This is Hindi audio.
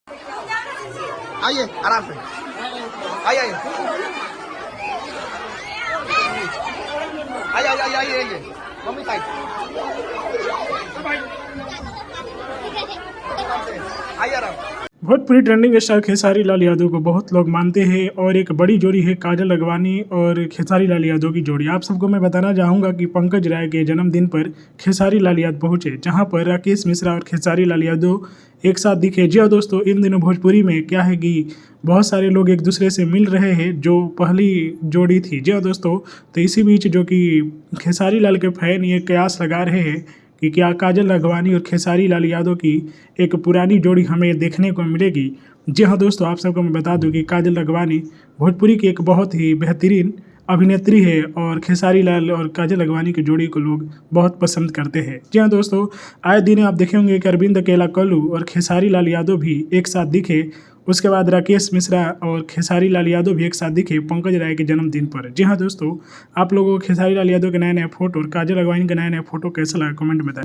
आइए आराम से, आइए आइए आइए आइए आइए आइए मम्मी साइड, आइए आराम। भोजपुरी ट्रेंडिंग स्टार खेसारी लाल यादव को बहुत लोग मानते हैं और एक बड़ी जोड़ी है काजल अगवानी और खेसारी लाल यादव की जोड़ी। आप सबको मैं बताना चाहूँगा कि पंकज राय के जन्मदिन पर खेसारी लाल यादव पहुँचे, जहां पर राकेश मिश्रा और खेसारी लाल यादव एक साथ दिखे। जी हाँ दोस्तों, इन दिनों भोजपुरी में क्या है कि बहुत सारे लोग एक दूसरे से मिल रहे हैं, जो पहली जोड़ी थी। जी हाँ दोस्तों, तो इसी बीच जो कि खेसारी लाल के फैन ये कयास लगा रहे हैं कि क्या काजल अगवानी और खेसारी लाल यादव की एक पुरानी जोड़ी हमें देखने को मिलेगी। जी हाँ दोस्तों, आप सबको मैं बता दूं कि काजल अगवानी भोजपुरी की एक बहुत ही बेहतरीन अभिनेत्री है और खेसारी लाल और काजल अगवानी की जोड़ी को लोग बहुत पसंद करते हैं। जी हाँ दोस्तों, आए दिन आप देखेंगे कि अरविंद अकेला कल्लू और खेसारी लाल यादव भी एक साथ दिखे। उसके बाद राकेश मिश्रा और खेसारी लाल यादव भी एक साथ दिखे पंकज राय के जन्मदिन पर। जी हाँ दोस्तों, आप लोगों को खेसारी लाल यादव के नए नए फोटो और काजल अगवानी के नए नए फोटो कैसा लगा कमेंट में बताएं।